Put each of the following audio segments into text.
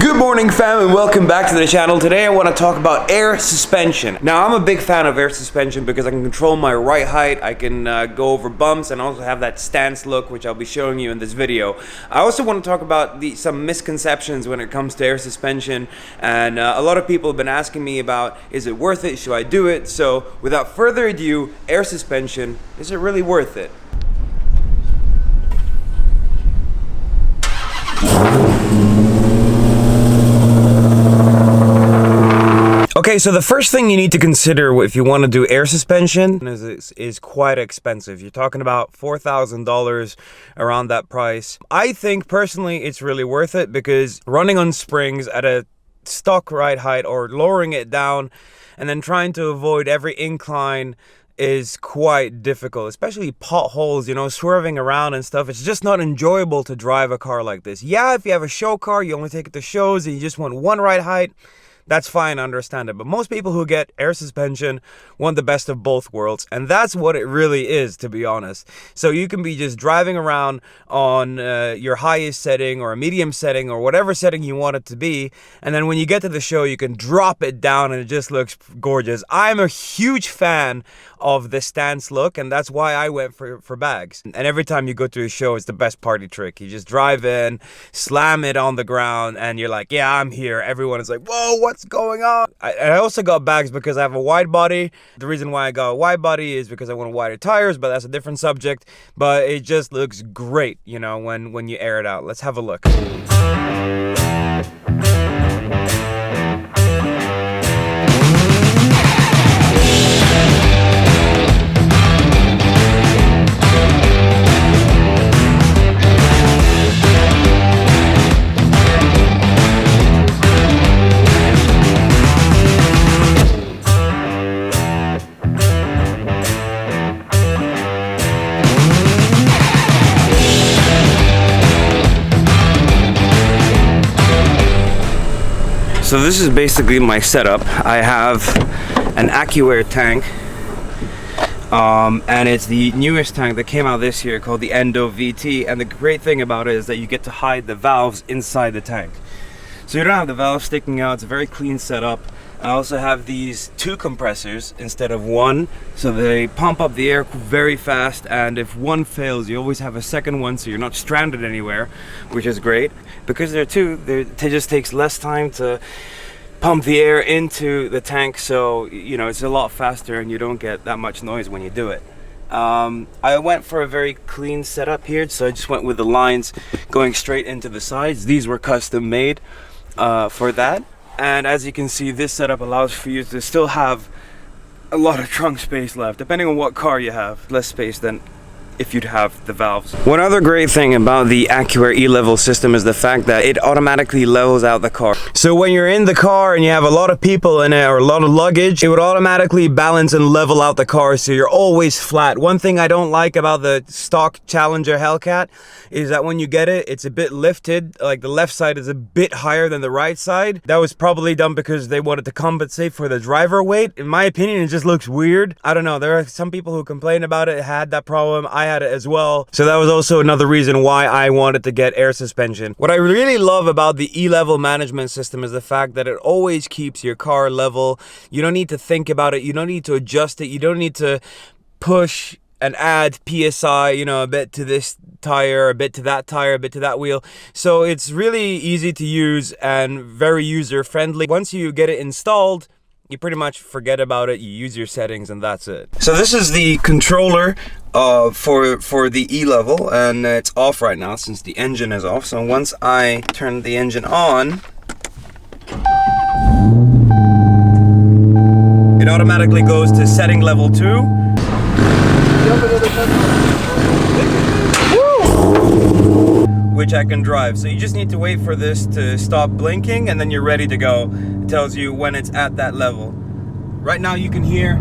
Good morning, fam, and welcome back to the channel. Today I want to talk about air suspension. Now, I'm a big fan of air suspension because I can control my ride height, I can go over bumps, and also have that stance look, which I'll be showing you in this video. I also want to talk about some misconceptions when it comes to air suspension, and a lot of people have been asking me about, is it worth it, should I do it? So without further ado, air suspension, is it really worth it? Okay, so the first thing you need to consider if you want to do air suspension is quite expensive. You're talking about $4,000, around that price. I think personally it's really worth it because running on springs at a stock ride height or lowering it down and then trying to avoid every incline is quite difficult, especially potholes, you know, swerving around and stuff. It's just not enjoyable to drive a car like this. Yeah, if you have a show car, you only take it to shows and you just want one ride height, that's fine, I understand it. But most people who get air suspension want the best of both worlds. And that's what it really is, to be honest. So you can be just driving around on your highest setting or a medium setting or whatever setting you want it to be. And then when you get to the show, you can drop it down and it just looks gorgeous. I'm a huge fan of the stance look, and that's why I went for bags. And every time you go to a show, it's the best party trick. You just drive in, slam it on the ground, and you're like, yeah, I'm here. Everyone is like, whoa, what's going on? I also got bags because I have a wide body. The reason why I got a wide body is because I want wider tires, but that's a different subject. But it just looks great, you know, when you air it out. Let's have a look. So this is basically my setup. I have an AccuAir tank, and it's the newest tank that came out this year called the Endo VT, and the great thing about it is that you get to hide the valves inside the tank. So you don't have the valves sticking out, it's a very clean setup. I also have these two compressors instead of one, so they pump up the air very fast, and if one fails you always have a second one, so you're not stranded anywhere, which is great. Because there are two, it just takes less time to pump the air into the tank, so you know it's a lot faster and you don't get that much noise when you do it. I went for a very clean setup here, so I just went with the lines going straight into the sides. These were custom made for that. And as you can see, this setup allows for you to still have a lot of trunk space left, depending on what car you have. Less space than if you'd have the valves. One other great thing about the AccuAir E-Level system is the fact that it automatically levels out the car. So when you're in the car and you have a lot of people in it or a lot of luggage, it would automatically balance and level out the car, so you're always flat. One thing I don't like about the stock Challenger Hellcat is that when you get it, it's a bit lifted, like the left side is a bit higher than the right side. That was probably done because they wanted to compensate for the driver weight. In my opinion, it just looks weird. I don't know, there are some people who complain about it, had that problem. I had it as well, so that was also another reason why I wanted to get air suspension. What I really love about the E-Level management system is the fact that it always keeps your car level. You don't need to think about it, you don't need to adjust it, you don't need to push and add PSI, you know, a bit to this tire, a bit to that tire, a bit to that wheel. So it's really easy to use and very user friendly. Once you get it installed, you pretty much forget about it, you use your settings, and that's it. So this is the controller for the E-Level, and it's off right now since the engine is off. So once I turn the engine on, it automatically goes to setting level 2. Which I can drive. So you just need to wait for this to stop blinking and then you're ready to go. It tells you when it's at that level. Right now you can hear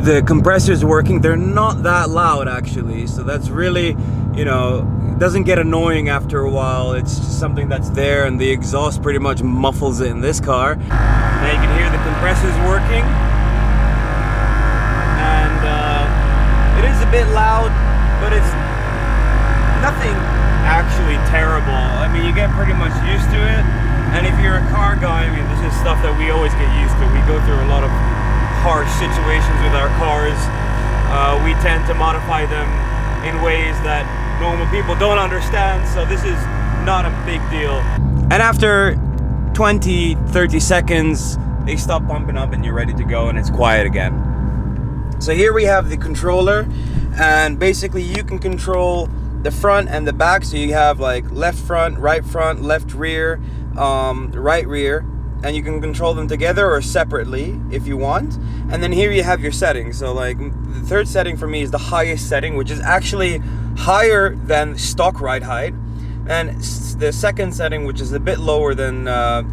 the compressors working. They're not that loud actually, so that's really, you know, it doesn't get annoying after a while. It's just something that's there, and the exhaust pretty much muffles it in this car. Now you can hear the compressors working, and it is a bit loud, but it's nothing actually terrible. I mean, you get pretty much used to it, and if you're a car guy, I mean, this is stuff that we always get used to. We go through a lot of harsh situations with our cars. We tend to modify them in ways that normal people don't understand, so this is not a big deal. And after 20-30 seconds, they stop pumping up and you're ready to go, and it's quiet again. So here we have the controller, and basically you can control the front and the back. So you have like left front, left rear, right rear, and you can control them together or separately if you want. And then here you have your settings. So like the third setting for me is the highest setting, which is actually higher than stock ride height. And the second setting, which is a bit lower than,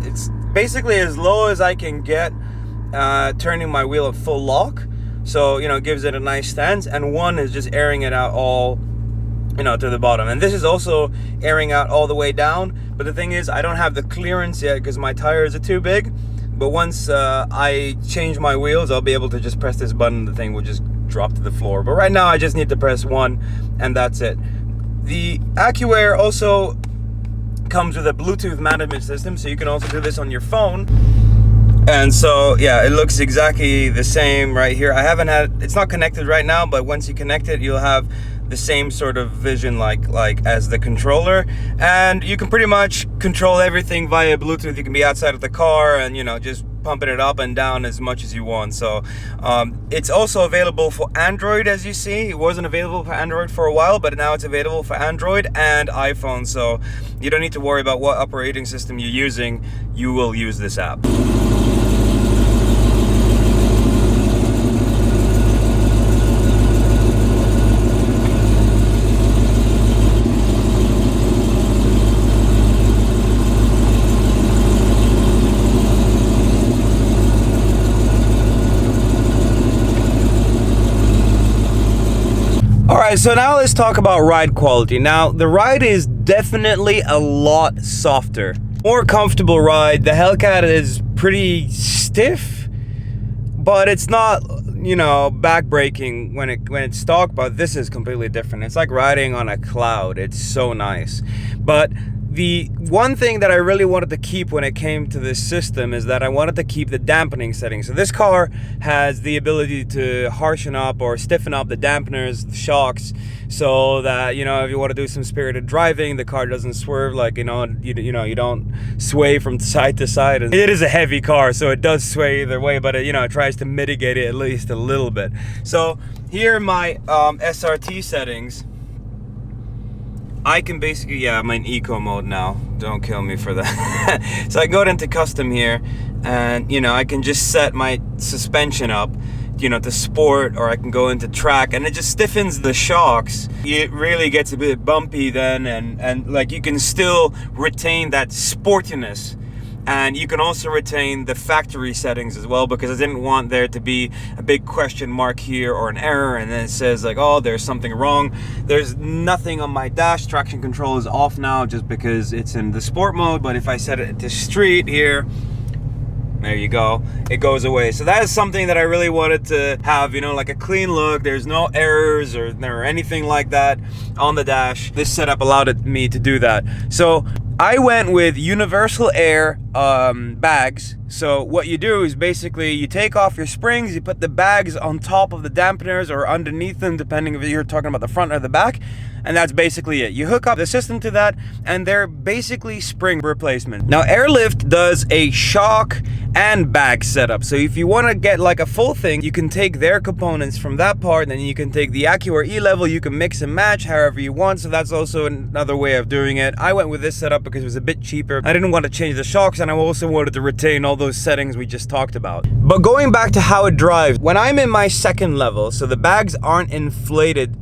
it's basically as low as I can get, turning my wheel at full lock. So, you know, it gives it a nice stance. And one is just airing it out all, you know, to the bottom. And this is also airing out all the way down. But the thing is, I don't have the clearance yet because my tires are too big. But once I change my wheels, I'll be able to just press this button. The thing will just drop to the floor. But right now, I just need to press one, and that's it. The AccuAir also comes with a Bluetooth management system, so you can also do this on your phone. And so, yeah, it looks exactly the same right here. It's not connected right now, but once you connect it, you'll have the same sort of vision like as the controller. And you can pretty much control everything via Bluetooth. You can be outside of the car and, you know, just pumping it up and down as much as you want. So it's also available for Android, as you see. It wasn't available for Android for a while, but now it's available for Android and iPhone. So you don't need to worry about what operating system you're using. You will use this app. Alright, so now let's talk about ride quality. Now, the ride is definitely a lot softer. More comfortable ride. The Hellcat is pretty stiff, but it's not, you know, back-breaking when it's stock, but this is completely different. It's like riding on a cloud. It's so nice. But the one thing that I really wanted to keep when it came to this system is that I wanted to keep the dampening setting. So this car has the ability to harshen up or stiffen up the dampeners, the shocks, so that, you know, if you want to do some spirited driving, the car doesn't swerve, like, you don't sway from side to side. And it is a heavy car, so it does sway either way, but it, you know, it tries to mitigate it at least a little bit. So here are my SRT settings. I can basically, yeah, I'm in eco mode now. Don't kill me for that. So I go into custom here, and, you know, I can just set my suspension up, you know, to sport, or I can go into track, and it just stiffens the shocks. It really gets a bit bumpy then, and like you can still retain that sportiness. And you can also retain the factory settings as well, because I didn't want there to be a big question mark here or an error, and then it says like, oh, there's something wrong. There's nothing on my dash. Traction control is off now just because it's in the sport mode, but if I set it to street here, there you go, it goes away. So that is something that I really wanted to have, you know, like a clean look. There's no errors or anything like that on the dash. This setup allowed me to do that. So I went with universal air bags. So what you do is basically you take off your springs, you put the bags on top of the dampeners or underneath them, depending if you're talking about the front or the back. And that's basically it. You hook up the system to that, and they're basically spring replacement. Now, Airlift does a shock and bag setup. So if you want to get like a full thing, you can take their components from that part, and then you can take the AccuAir E-Level. You can mix and match however you want. So that's also another way of doing it. I went with this setup because it was a bit cheaper. I didn't want to change the shocks, and I also wanted to retain all those settings we just talked about. But going back to how it drives, when I'm in my second level, so the bags aren't inflated,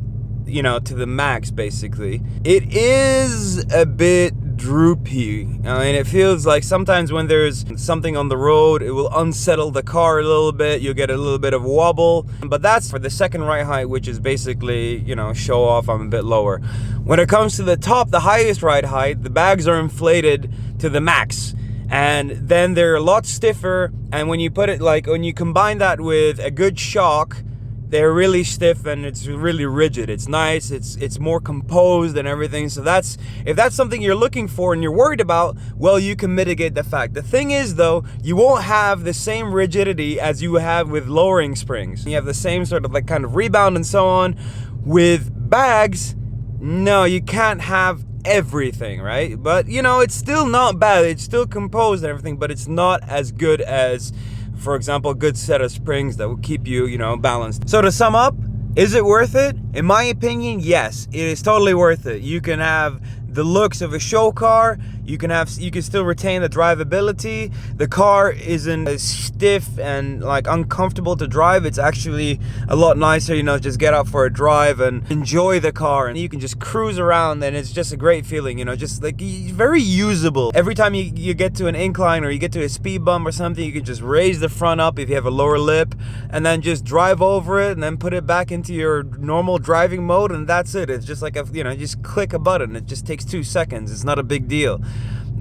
you know, to the max, basically, it is a bit droopy. I mean, it feels like sometimes when there's something on the road, it will unsettle the car a little bit. You'll get a little bit of wobble, but that's for the second ride height, which is basically, you know, show off I'm a bit lower. When it comes to the top, the highest ride height, the bags are inflated to the max, and then they're a lot stiffer. And when you put it, like, when you combine that with a good shock, they're really stiff and it's really rigid. It's nice, it's more composed and everything. So that's, if that's something you're looking for and you're worried about, well, you can mitigate the fact. The thing is though, you won't have the same rigidity as you have with lowering springs. You have the same sort of like kind of rebound and so on. With bags, no, you can't have everything, right? But you know, it's still not bad, it's still composed and everything, but it's not as good as, for example, a good set of springs that will keep you, you know, balanced. So to sum up, is it worth it? In my opinion, yes, it is totally worth it. You can have the looks of a show car, you can still retain the drivability. The car isn't as stiff and like uncomfortable to drive. It's actually a lot nicer, you know, just get out for a drive and enjoy the car, and you can just cruise around, and it's just a great feeling, you know, just like very usable. Every time you get to an incline or you get to a speed bump or something, you can just raise the front up if you have a lower lip and then just drive over it and then put it back into your normal driving mode, and that's it. It's just like a, you know, just click a button. It just takes 2 seconds. It's not a big deal.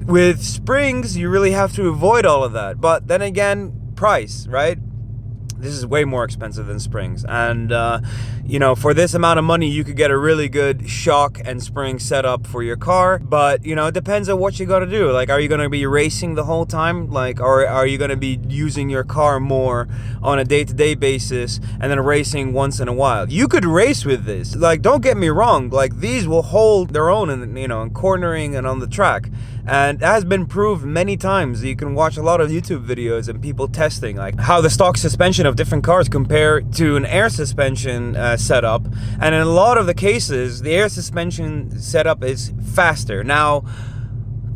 With springs, you really have to avoid all of that. But then again, price, right? This is way more expensive than springs, and you know, for this amount of money you could get a really good shock and spring setup for your car. But you know, it depends on what you're gonna do. Like, are you gonna be racing the whole time, like, or are you gonna be using your car more on a day-to-day basis and then racing once in a while? You could race with this, like, don't get me wrong, like, these will hold their own in, you know, in cornering and on the track. And it has been proved many times. You can watch a lot of YouTube videos and people testing like how the stock suspension of different cars compare to an air suspension setup. And in a lot of the cases, the air suspension setup is faster. Now,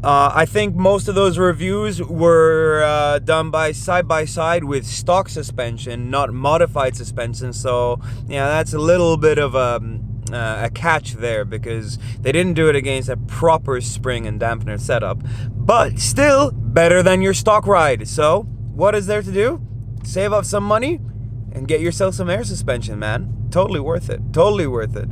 I think most of those reviews were done by side with stock suspension, not modified suspension. So yeah, that's a little bit of a catch there, because they didn't do it against a proper spring and dampener setup, but still better than your stock ride. So what is there to do? Save up some money and get yourself some air suspension, man. Totally worth it. Totally worth it.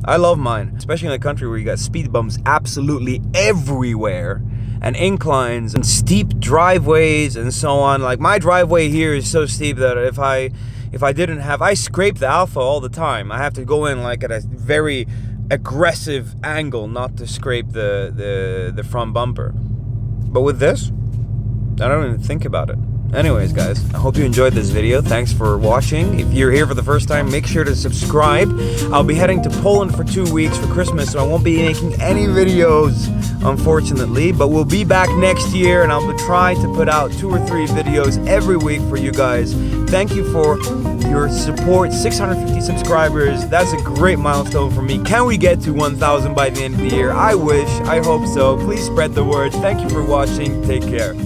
I love mine, especially in the country where you got speed bumps absolutely everywhere, and inclines and steep driveways and so on. Like, my driveway here is so steep that if I didn't have, I scrape the Alpha all the time. I have to go in like at a very aggressive angle not to scrape the front bumper. But with this, I don't even think about it. Anyways, guys, I hope you enjoyed this video. Thanks for watching. If you're here for the first time, make sure to subscribe. I'll be heading to Poland for 2 weeks for Christmas, so I won't be making any videos, unfortunately, but we'll be back next year, and I'll try to put out 2 or 3 videos every week for you guys. Thank you for your support. 650 subscribers. That's a great milestone for me. Can we get to 1,000 by the end of the year? I wish. I hope so. Please spread the word. Thank you for watching. Take care.